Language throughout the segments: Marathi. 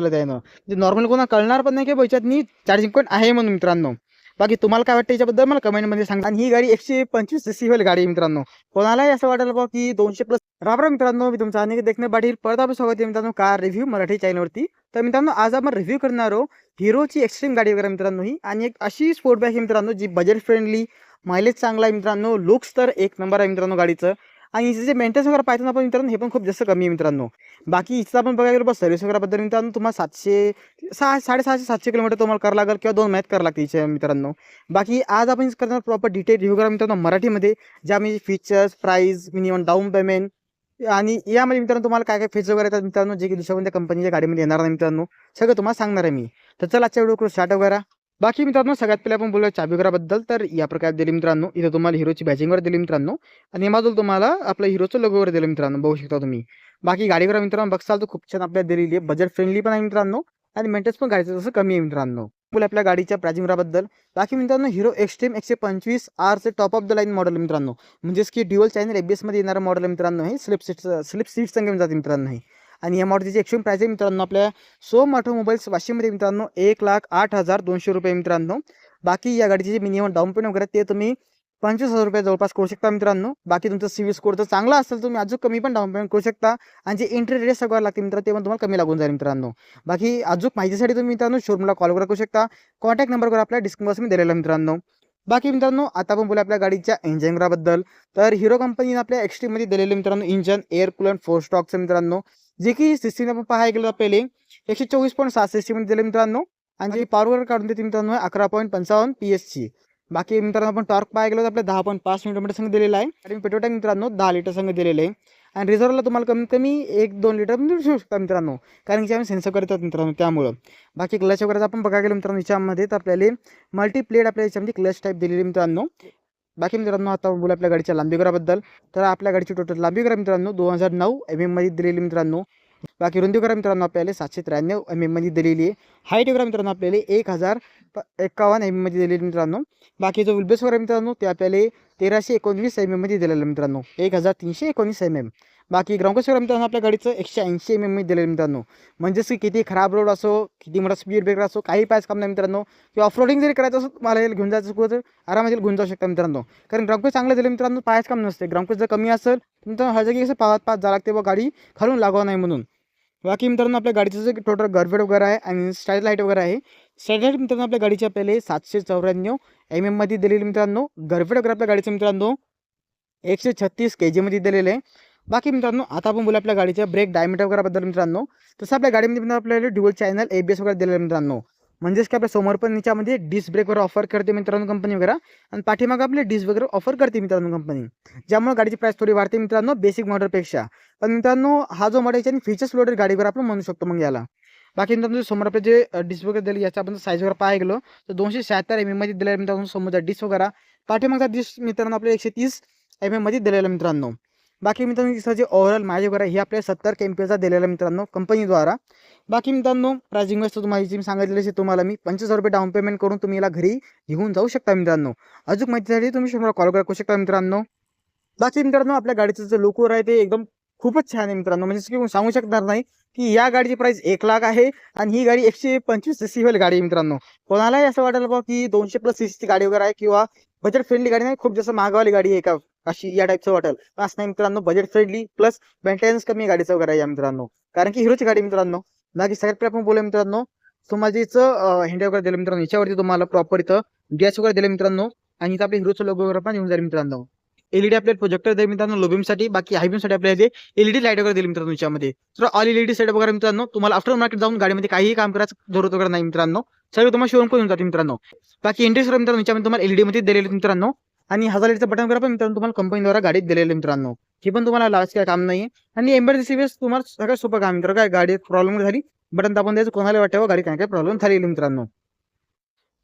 त्यानं म्हणजे नॉर्मल कोणा कळणार पण नाही की याच्यातनी चार्जिंग पॉईंट आहे म्हणून मित्रांनो. बाकी तुम्हाला काय वाटतं याच्याबद्दल मला कमेंटमध्ये सांगा. आणि ही गाडी 125 सीसी वाली गाडी आहे मित्रांनो. कोणालाही असं वाटेल बा की 200 प्लस. राबरा मित्रांनो, मी तुमचा अनेक देखणे पाटील परत आपलं स्वागत आहे मित्रांनो कार रिव्ह्यू मराठी चॅनलवरती. तर मित्रांनो आज आपण रिव्ह्यू करणार आहोत हिरोची एक्स्ट्रीम गाडी वगैरे मित्रांनो ही. आणि एक अशी स्पोर्ट बाईक आहे मित्रांनो जी बजेट फ्रेंडली, मायलेज चांगला आहे मित्रांनो, लुक्स तर एक नंबर आहे मित्रांनो गाडीचं. आणि हिचे जे मेंटेनन्स वगैरे पाहिजे आपण मित्रांनो हे पण खूप जास्त कमी आहे मित्रांनो. बाकी हिचं आपण बघायला गेलो बस सर्व्हिस वगैरेबद्दल मित्रांनो तुम्हाला 600-750 किलोमीटर तुम्हाला करावं लागेल किंवा 2 महिन्यात करावं लागते हिच्या मित्रांनो. बाकी आज आपण करणार प्रॉपर डिटेल रिव्ह्यू करा मित्रांनो मराठीमध्ये, ज्यामध्ये features, price, minimum down payment आणि यामध्ये मित्रांनो तुम्हाला काय काय फीचर वगैरे येतात मित्रांनो जे की दुसऱ्या कोणत्या कंपनीच्या गाडीमध्ये येणार नाही मित्रांनो, सगळं तुम्हाला सांगणार आहे मी. तर चला आजच्या व्हिडिओ करू स्टार्ट वगैरे. बाकी मित्रांनो सगळ्यात पहिले आपण बोलूया चाबी वगैरेबद्दल. तर या प्रकारे दिली मित्रांनो, इथं तुम्हाला हिरोची बॅचिंगवर दिली मित्रांनो आणि बाजूला तुम्हाला आपलं हिरोचं लोगोवर दिलं मित्रांनो, बघू शकता तुम्ही. बाकी गाडीवर मित्रांनो बघसाल तर खूप छान आपल्याला दिलेली आहे, बजेट फ्रेंडली पण आहे मित्रांनो आणि मेंटेनन्स पण गाडीचं जसं कमी आहे मित्रांनो. बोल आपल्या गाडीच्या प्राइसिंगबद्दल. बाकी मित्रांनो हिरो एक्स्ट्रीम 125 आरचे top of the line model मित्रांनो, म्हणजेच की ड्युअल चॅनल ABS मध्ये येणारं मॉडेल मित्रांनो हे स्लिप सीट संग जाते मित्रांनो हे. आणि या मॉडेलची एक्स्ट्रीम प्राइस आहे मित्रांनो आपल्या सोम ऑटोमोबाईल्स वाशिममध्ये मित्रांनो 1,08,200 रुपये मित्रांनो. बाकी या गाडीची मिनिमम डाऊन पेमेंट वगैरे ते तुम्ही 25,000 रुपये जवळपास करू शकता मित्रांनो. बाकी तुमचं सिव्हिल स्कोर जर चांगला असेल तुम्ही अजून कमी पण डाऊन पेमेंट करू शकता. आणि जे एंट्री रेट सगळं लागते मित्रांनो ते पण तुम्हाला कमी लागून जाईल मित्रांनो. बाकी अजून माहितीसाठी तुम्ही मित्रांनो शोरूमला कॉल वगैरे करू शकता. कॉन्टॅक्ट नंबर आपल्या डिस्क्रिप्शनमध्ये दिलेला मित्रांनो. बाकी मित्रांनो आता आपण बोलूया आपल्या गाडीच्या इंजिनबद्दल. तर हिरो कंपनीने आपल्या एक्स्ट्रीममध्ये दिलेले मित्रांनो इंजन एअर कूलंट 4 स्टॉकचं मित्रांनो, जे की सिस्टीम आपण पाहायला गेलो पहिले 124.7 सिस्टीममध्ये दिले मित्रांनो. आणि जे पॉवर वगैरे काढून देते मित्रांनो 11.55 PS. बाकी मित्रांनो आपण टॉर्क पाहायला गेलो तर आपल्या 10.5 न्यूटन संघ दिलेला आहे. आणि पेट्रोल टँक मित्रांनो 10 लिटर संघ दिलेले आहे. आणि रिझर्वला तुम्हाला कमीत कमी 1-2 लिटर मिळू शकता मित्रांनो, कारण की आम्ही सेन्सर करतात मित्रांनो त्यामुळं. बाकी क्लच वगैरे आपण बघायला गेलो मित्रांनो याच्यामध्ये तर आपल्याला मल्टीप्लेट आपल्या याच्यामध्ये क्लच टाईप दिलेली मित्रांनो. बाकी मित्रांनो आता बोलू आपल्या गाडीच्या लांबी वगैरेबद्दल. तर आपल्या गाडीची टोटल लांबी वगैरे मित्रांनो 2009 mm मध्ये दिलेली मित्रांनो. बाकी रुंदी वगैरे मित्रांनो आपल्याला 793 mm मध्ये दिलेली आहे. हाईट वगैरे मित्रांनो आपल्याला 1051 mm मध्ये दिलेली मित्रांनो. बाकी जो विलबेस वगैरे मित्रांनो ते आपल्याला 1319 mm मध्ये दिलेलं मित्रांनो, 1319 mm. बाकी ग्राउंड वगैरे मित्रांनो आपल्या गाडीचं 180 mm मध्ये दिलेलं मित्रांनो, म्हणजेच की किती खराब रोड असो, किती मोठा स्पीड ब्रेकर असो, काही पायच काम नाही मित्रांनो. किंवा ऑफरोडिंग जरी करायचं असो तुम्हाला याला घेऊन जायचं तर आरामात घेऊन जाऊ शकता मित्रांनो, कारण ग्राउंड चांगलं दिलं मित्रांनो, पायच काम नसते. ग्राउंड जर कमी असेल मित्रांनो हर जागी कसं पाच जावं लागते व गाडी खालून लागवा नाही म्हणून. बाकी मित्रांनो आपल्या गाडीचं जे टोटल गरफेड वगैरे आहे आणि स्टाईल लाईट वगैरे आहे. स्टाईल लाईट मित्रांनो आपल्या गाडीच्या आपल्याला 794 mm मध्ये दिलेली मित्रांनो. गरफेड वगैरे आपल्या गाडीचं मित्रांनो 136 kg मध्ये दिलेलं आहे. बाकी मित्रांनो आता आपण बोलू आपल्या गाडीच्या ब्रेक डायमीटर वगैरेबद्दल मित्रांनो. तसं आपल्या गाडीमध्ये मित्रांनो आपल्याला ड्युअल चॅनल ABS वगैरे दिलेलं मित्रांनो, म्हणजेच की आपल्या समोर पण याच्यामध्ये डिस्क ब्रेक वगैरे ऑफर करते मित्रांनो कंपनी वगैरे, आणि पाठीमागं आपले डिस्क वगैरे ऑफर करते मित्रांनो कंपनी, ज्यामुळे गाडीची प्राइस थोडी वाढते मित्रांनो बेसिक मॉडेलपेक्षा. पण मित्रांनो हा जो मॉडेल याच्याने फीचर्स लोडेड गाडीवर आपण म्हणू शकतो मग याला. बाकी मित्रांनो समोर आपले जे डिस्क वगैरे दिली याचा आपण साईज वगैरे पाहायला गेलो तर 276 mm मध्ये दिलेला मित्रांनो समोरचा डिस्क वगैरे. पाठीमागचा डिस्क मित्रांनो आपल्याला 130 mm मध्ये दिलेला मित्रांनो. बाकी मित्रांनो तिथं जे ओव्हरऑल मायलेज वगैरे हे आपल्या 70 kmpचा दिलेला मित्रांनो कंपनीद्वारा. बाकी मित्रांनो प्राइसिंग वस्तू तुम्हाला सांगितलेली तुम्हाला मी 25,000 रुपये डाऊन पेमेंट करून तुम्ही याला घरी घेऊन जाऊ शकता मित्रांनो. अजून माहितीसाठी तुम्ही शोरूमला कॉल करू शकता मित्रांनो. बाकी मित्रांनो आपल्या गाडीचं जे लुक आहे ते एकदम खूपच छान आहे मित्रांनो, म्हणजे की सांगू शकणार नाही की या गाडीची प्राइस 1 लाख आहे आणि ही गाडी 125 सीसी वाली गाडी आहे मित्रांनो. कोणालाही असं वाटेल बघा की 200+ सीसीची गाडी वगैरे आहे किंवा बजेट फ्रेंडली गाडी नाही, खूप जास्त महागवाली गाडी आहे का अशी या टाईपचं वाटेल, असं नाही मित्रांनो. बजेट फ्रेंडली प्लस मेंटेनन्स कमी गाडीचं वगैरे आहे मित्रांनो, कारण की हिरोची गाडी मित्रांनो. बाकी सगळ्यात पहिले आपण बोलूया मित्रांनो तुम्हाला इथं हँडल वगैरे दिलं मित्रांनो, याच्यावरती तुम्हाला प्रॉपर इथं गॅस वगैरे दिले मित्रांनो. आणि इथं आपल्या हिरोचं लोगो वगैरे पण येऊन जाईल मित्रांनो. LED आपल्याला प्रोजेक्टर दिले मित्रांनो लो बीमसाठी. बाकी हाय बीमसाठी आपल्याला LED लाईट वगैरे दिली मित्रांनो याच्यामध्ये. तर ऑल LED सेटअप वगैरे मित्रांनो तुम्हाला आफ्टर मार्केट जाऊन गाडीमध्ये काहीही काम करायचं जरूरत वगैरे नाही मित्रांनो, सगळं तुम्हाला शोरूम करून जाते मित्रांनो. बाकी इंटेरियर मित्रांनो याच्यामध्ये तुम्हाला LED मध्ये दिलेले मित्रांनो. आणि 1000 लिटरचं बटन वगैरे पण मित्रांनो तुम्हाला कंपनीद्वारा गाडीत दिलेले मित्रांनो, हे पण तुम्हाला लावायचं काय काम नाही. आणि एमर्जन्सी वेळेस तुम्हाला सगळं सोपं काम मित्रांनो, काय गाडीत प्रॉब्लेम झाली बटन दाबून द्यायचं, कोणाला वाटावं गाडी काय प्रॉब्लेम झालेली मित्रांनो.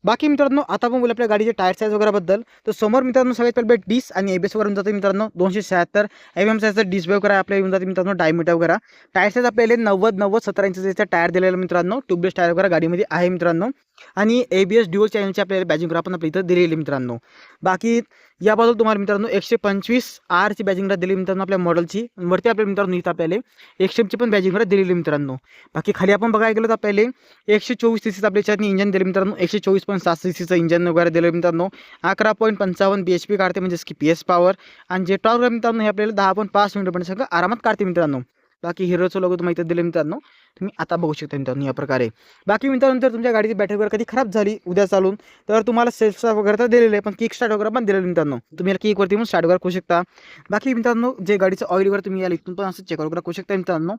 बाकी मित्रांनो आता आपण बोलू आपल्या गाडीचे टायर साईज वगैरेबद्दल. तर समोर मित्रांनो सगळ्यात पहिले डिस्क आणि ABS वरून जाते मित्रांनो 276 mm साईजचा डिस्क वगैरे आपल्याला येऊन जाते मित्रांनो डायमीटर वगैरे. टायर साईज आपल्याला 90-70 इंचचा टायर दिलेला मित्रांनो, ट्यूबलेस टायर वगैरे गाडीमध्ये आहे मित्रांनो. आणि ABS ड्युअल चॅनलची आपल्याला बॅजिंग वगैरे आपण आपल्या इथं दिलेली मित्रांनो. बाकी या बाजूला तुम्हाला मित्रांनो 125R ची बॅजिंग दिली मित्रांनो आपल्या मॉडेलची. वरती आपल्या मित्रांनो इथं आपल्याला 100 पण बॅजिंग दिलेली मित्रांनो. बाकी खाली आपण बघायला गेलो तर आपल्याला 124 सीसीचं आपल्या इंजन दिले मित्रांनो. 124.7 सीसीचं इंजन वगैरे दिलं मित्रांनो. 11.55 bhp काढते म्हणजे की PS पॉवर. आणि जे टॉर्क मित्रांनो हे आपल्याला 10.5 न्यूटन सगळं आरामात काढते मित्रांनो. बाकी हिरोचं लोगो तुम्हाला इथं दिले मित्रांनो. तुम्ही आता बघू शकता मित्रांनो या प्रकारे. बाकी मित्रांनो जर तुमच्या गाडीची बॅटरी वगैरे कधी खराब झाली उद्या चालून तर तुम्हाला सेल्फ स्टार्ट वगैरे तर दिलेलं आहे, पण किक स्टार्ट वगैरे पण दिलेलं मित्रांनो. तुम्ही किकवरती पण स्टार्ट वगैरे करू शकता. बाकी मित्रांनो जे गाडीचं ऑइल वगैरे तुम्ही याला इथून पण असं चेक वगैरे करू शकता मित्रांनो.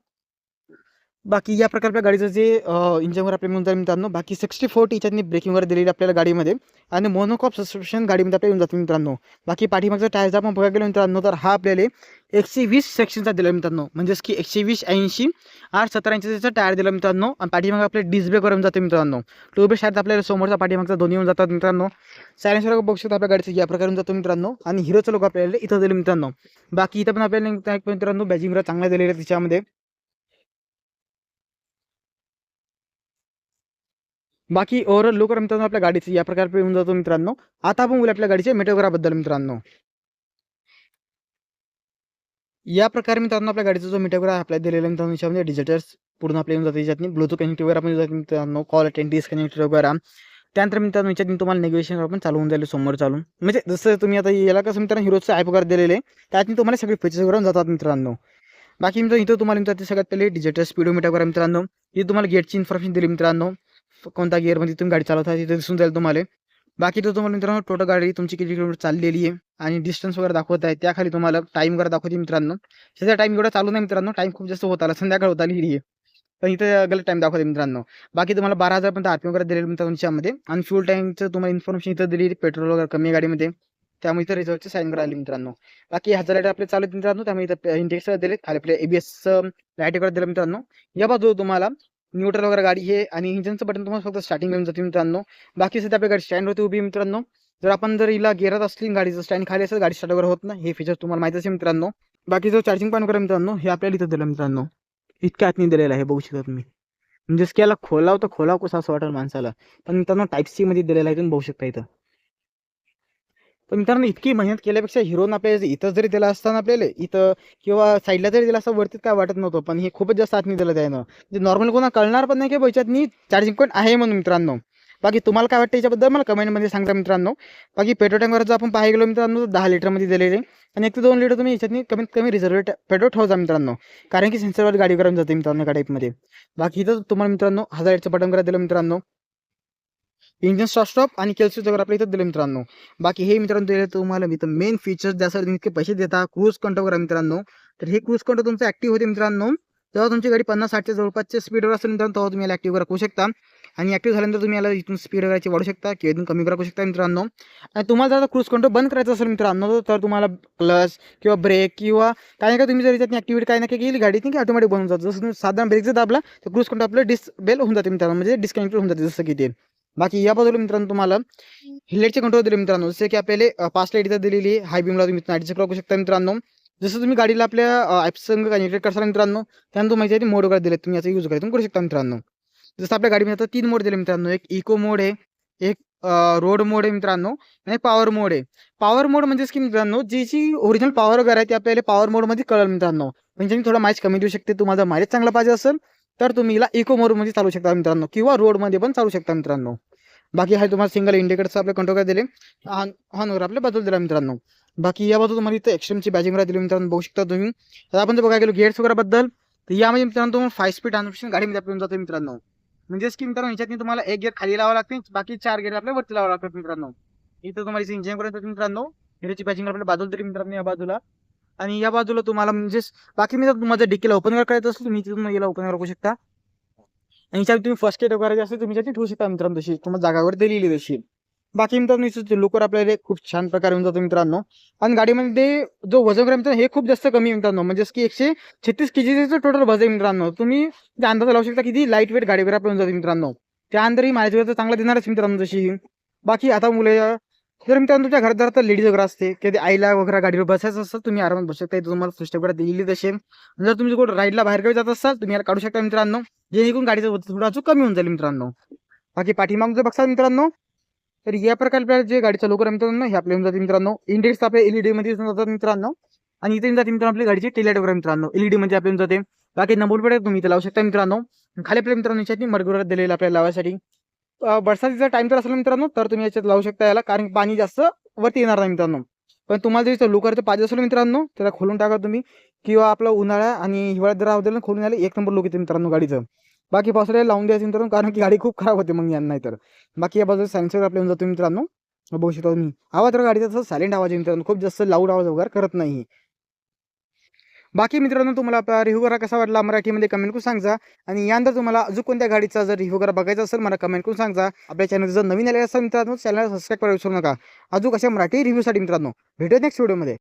बाकी या प्रकारच्या गाडीचं जे इंजन वगैरे आपल्याला मिळून जाईल मित्रांनो. बाकी 60-40 याच्यातनी ब्रेकिंग वगैरे दिलेली आपल्याला गाडीमध्ये. आणि मोनोकॉप सस्पेन्शन गाडीमध्ये आपल्याला येऊन जाते मित्रांनो. बाकी पाठीमागचा टायरचा आपण बघायला गेलो मित्रांनो तर हा आपल्याला 120 सेक्शनचा दिला मित्रांनो. म्हणजेच की 120 80 R17 इंचचा टायर दिला मित्रांनो. आणि पाठीमागे आपले डिस्क ब्रेक वरून जाते मित्रांनो. टू ब्रेक शायद आपल्याला समोरचा पाठीमागचा दोन्ही येऊन जातात मित्रांनो. सायलेन्सर बघू शकता आपल्या गाडीचं या प्रकारे जातो मित्रांनो. आणि हिरोचं लोक आपल्याला इथं दिले मित्रांनो. बाकी इथं पण आपल्याला मित्रांनो बॅजिंग वगैरे चांगला दिलेलं आहे त्याच्यामध्ये. बाकी ओव्हरऑल लुक मित्रांनो आपल्या गाडीचं या प्रकारे येऊन जातो मित्रांनो. आता आपण बोलू आपल्या गाडीच्या मेटेओग्राफबद्दल मित्रांनो. या प्रकारे मित्रांनो आपल्या गाडीचा जो मेटेओग्राफ आपल्याला दिलेला मित्रांनो याच्यामध्ये डिजिटल्स पूर्ण आपल्या येऊन जाते. याच्यातनी ब्लूटूथ कनेक्टिव्ह वगैरे आपण जाते मित्रांनो. कॉल अटेंड डिस्कनेक्टेड वगैरे. त्यानंतर मित्रांनो याच्यातून तुम्हाला नेव्हिगेशन पण चालू होऊन जाईल समोर चालून. म्हणजे जसं तुम्ही आता याला कसं मित्रांनो हिरोचं ॲप वगैरे दिलेले त्यातून तुम्हाला सगळे फीचर्स वगैरे जातात मित्रांनो. बाकी मित्रांनो इथं तुम्हाला मित्रांनो सगळ्यात पहिले डिजिटल स्पीडोमीटर वगैरे मित्रांनो. इथे तुम्हाला गेटची इन्फॉर्मेशन दिली मित्रांनो. कोणत्या गिअरमध्ये तुम्ही गाडी चालवता तिथे दिसून जाईल तुम्हाला. बाकी तो तुम्हाला मित्रांनो टोटल गाडी तुमची किती किलोमीटर चाललेली आहे आणि डिस्टन्स वगैरे दाखवत आहे. त्याखाली तुम्हाला टाईम वगैरे दाखवते मित्रांनो. सध्या टाईम एवढा चालू नाही मित्रांनो. टाईम खूप जास्त होत आला, संध्याकाळ होत आली आहे. पण इथं गलत टाईम दाखवते मित्रांनो. बाकी तुम्हाला 12,000 पर्यंत RPM वगैरे दिलेलं मित्रांनो याच्यामध्ये. आणि फ्यूल टँकचं तुम्हाला इन्फॉर्मेशन इथं दिली. पेट्रोल वगैरे कमी आहे गाडीमध्ये त्यामुळे इथं रिझल्टचे साईन वगैरे आली मित्रांनो. बाकी हजाराटे आपले चालू आहेत मित्रांनो. त्यामुळे इथं इंडेक्स दिले. खाली आपले ABS लाईट वगैरे दिलं मित्रांनो. या बाजूला तुम्हाला न्यूट्रल वगैरे गाडी आहे आणि इंजनचं बटन तुम्हाला फक्त स्टार्टिंग घेऊन जाते मित्रांनो. बाकी सध्या आपल्या गाडी स्टँडवरती उभी मित्रांनो. जर आपण जर हिला गेअरात असली गाडीचं स्टँड खाली असेल गाडी स्टार्ट वगैरे होत नाही. हे फीचर तुम्हाला माहिती असेल मित्रांनो. बाकी जो चार्जिंग पॉईंट वगैरे मित्रांनो हे आपल्याला इथं दिलं मित्रांनो. इतक्या आतनी दिलेलं आहे बघू शकता तुम्ही. म्हणजे स्केला खोलाव तर खोलाव कसं असं वाटेल माणसाला. पण मित्रांनो टाईप-C मध्ये दिलेला आहे तुम्ही बघू शकता इथं. पण मित्रांनो इतकी मेहनत केल्यापेक्षा हिरोनं आपल्याला इथं जरी दिला असताना आपल्याला इथं किंवा साईडला जरी दिला असता वरती काय वाटत नव्हतं. पण हे खूपच जास्त आतनी दिलं त्यानं. म्हणजे नॉर्मल कोणा कळणार पण नाही की याच्यातनी चार्जिंग पॉईंट आहे म्हणून मित्रांनो. बाकी तुम्हाला काय वाटतं याच्याबद्दल मला कमेंटमध्ये सांगा मित्रांनो. बाकी पेट्रोल टँकवर जर आपण पाहायला गेलो मित्रांनो 10 लिटरमध्ये दिलेले आणि 1 ते 2 लिटर तुम्ही याच्यातनी कमीत कमी रिझर्व पेट्रोल ठेवा मित्रांनो. कारण की सेन्सरवर गाडी करून जाते मित्रांनो एका टाईपमध्ये. बाकी इथं तुम्हाला मित्रांनो 1000 बटन वगैरे दिलं मित्रांनो. इंजिन स्टार्ट आणि केल स्विच वगैरे आपल्या इथं दिलं मित्रांनो. बाकी हे मित्रांनो दिले तुम्हाला इथं मेन फीचर्स ज्यासाठी तुम्ही इतके पैसे देता क्रूज कंट्रोल करा मित्रांनो. तर हे क्रूज कंट्रोल तुमचं ऍक्टिव्ह होते मित्रांनो. जेव्हा तुमची गाडी 50-60च्या जवळपासच्या स्पीडवर असेल मित्रांनो तेव्हा तुम्ही याला ऍक्टिव्ह करू शकता. आणि ऍक्टिव्ह झाल्यानंतर तुम्ही याला इथून स्पीड वगैरे वाढू शकता किंवा इथून कमी करू शकता मित्रांनो. आणि तुम्हाला जर क्रूज कंट्रोल बंद करायचं असेल मित्रांनो तर तुम्हाला क्लच किंवा ब्रेक किंवा काही ना काही तुम्ही जर याच्यात ऍक्टिव्हिटी काही ना काही केली गाडी ती ऑटोमॅटिक बनून जातं. जसं तुम्ही साधारण ब्रेक जर दाबला तर क्रूज कंट्रोल आपलं डिसबेल होऊन जाते मित्रांनो. म्हणजे डिस्कनेक्टेड होऊन जाते जसं की ते. बाकी या बाजूला मित्रांनो तुम्हाला हेडलाईटचे कंट्रोल दिले मित्रांनो. जसे की आपल्याला पास लाईट इथं दिलेली आहे. हाय बीमला तुम्ही नाईटचे करू शकता मित्रांनो. जसं तुम्ही गाडीला आपल्या ॲप संग कनेक्टेड करता मित्रांनो त्यानंतर तुम्ही माहिती मोड वगैरे दिले तुम्ही याचा यूज करू शकता मित्रांनो. जसं आपल्या गाडीमध्ये आता 3 मोड दिले मित्रांनो. एक इको मोड आहे, एक रोड मोड आहे मित्रांनो आणि पॉवर मोड आहे. पॉवर मोड म्हणजेच की मित्रांनो जी ओरिजिनल पॉवर वगैरे आहे ती आपल्याला पॉवर मोडमध्ये कळेल मित्रांनो. म्हणजे मी थोडा माईलेज कमी देऊ शकते. तुम्हाला माईलेज चांगला पाहिजे असेल तर तुम्ही हिला इको मोडमध्ये चालू शकता मित्रांनो किंवा रोडमध्ये पण चालू शकता मित्रांनो. बाकी हा तुम्हाला सिंगल इंडिकेटरचं आपले कंट्रोल काय दिले हॉर्नवर आपल्या बाजूला दिला मित्रांनो. बाकी या बाजू तुम्हाला इथं एक्स्ट्रीमची बॅजिंग दिली मित्रांनो बघू शकता तुम्ही. आता आपण जर बघायला गेलो गेट्स वगैरे बद्दल तर यामध्ये मित्रांनो तुम्हाला 5 स्पीड ट्रान्समिशन गाडीमध्ये आपल्याला जातो मित्रांनो. म्हणजेच की मित्रांनो ह्याच्यात तुम्हाला एक गेअर खाली लावा लागते बाकी 4 गेअर आपल्या वरती लावा लागतात मित्रांनो. इथं तुम्हाला इंजिन पर्यंत मित्रांनो हिरोची बॅजिंग आपल्या बाजूला दिली मित्रांनो या बाजूला. आणि या बाजूला तुम्हाला म्हणजे बाकी मी तुम्हाला डिकीला ओपन करायचं असेल तुम्ही तिथून याला ओपन करू शकता. आणि याच्यात तुम्ही फर्स्ट एड वगैरे असेल तुम्ही ठेवू शकता मित्रांनो तशी तुम्हाला जागावर दिलेली तशी. बाकी मित्रांनो लुकवर आपल्याला खूप छान प्रकारे होऊन जातो मित्रांनो. आणि गाडीमध्ये जो वजन वगैरे मित्रांनो हे खूप जास्त कमी मित्रांनो. म्हणजेच की 136 kgचं टोटल वजन आहे मित्रांनो. तुम्ही अंदाज लावू शकता किती लाईट वेट गाडी वगैरे आपल्याला जाते मित्रांनो. त्या अंदरही माहिती वगैरे चांगला देणारच मित्रांनो तशी. बाकी आता मुले जर मित्रांनो तुमच्या घरात जर लेडीज वगैरे असते की आईला वगैरे गाडीवर बसायचं असतं तुम्ही आरामात बसू शकता. तुम्हाला फर्स्ट वगैरे दिलेली तसे. जर तुम्ही कुठं राईडला बाहेर जात असाल तुम्ही याला काढू शकता मित्रांनो. जेणेकरून गाडीचं वजन थोडं अजून कमी होऊन जाईल मित्रांनो. बाकी पाठीमागचं बघता मित्रांनो तर या प्रकारे आपल्याला जे गाडीचा लोकर मित्रांनो हे आपल्या जाते मित्रांनो. इंडेक्स आपल्या एलईडी मध्ये जातात मित्रांनो. आणि इथे जाते मित्रांनो आपली गाडीची टेलाइट वगैरे मित्रांनो एलईडी मध्ये आपल्याला जाते. बाकी नंबर प्लेट तुम्ही इथे लावू शकता मित्रांनो. खाली आपल्या मित्रांनो याच्यात मडगुरात दिलेलं आपल्याला लावायसाठी. बरसातीचा टाइम जर असेल मित्रांनो तर तुम्ही याच्यात लावू शकता याला, कारण पाणी जास्त वरती येणार नाही मित्रांनो. पण तुम्हाला जर लोकर पाहिजे असेल मित्रांनो त्याला खोलून टाका तुम्ही, किंवा आपला उन्हाळा आणि हिवाळ्यात जर राहू खोलून आले एक नंबर लोक येते मित्रांनो गाडीचं. बाकी पावसाळ्याला लावून द्यायचं मित्रांनो, कारण की गाडी खूप खराब होते मग यांना. नाही तर बाकी या बाजूला सायन्सवर आपल्याला जातो मित्रांनो. बघू शकता तुम्ही आवाज तर गाडीचा सायलेंट आवाज आहे मित्रांनो, खूप जास्त लाऊड आवाज वगैरे करत नाही. बाकी मित्रांनो तुम्हाला आपला रिव्ह्यू करा कसा वाटला मराठीमध्ये कमेंट करून सांगा. आणि यानंतर तुम्हाला अजून कोणत्या गाडीचा जर रिव्ह्यू करा बघायचा असेल मला कमेंट करून सांगा. आपल्या चॅनल जर नवीन आले असेल मित्रांनो चॅनल सबस्क्राईब करायला विसरू नका. अजून कशा मराठी रिव्ह्यूसाठी मित्रांनो. भेटूया नेक्स्ट व्हिडिओमध्ये.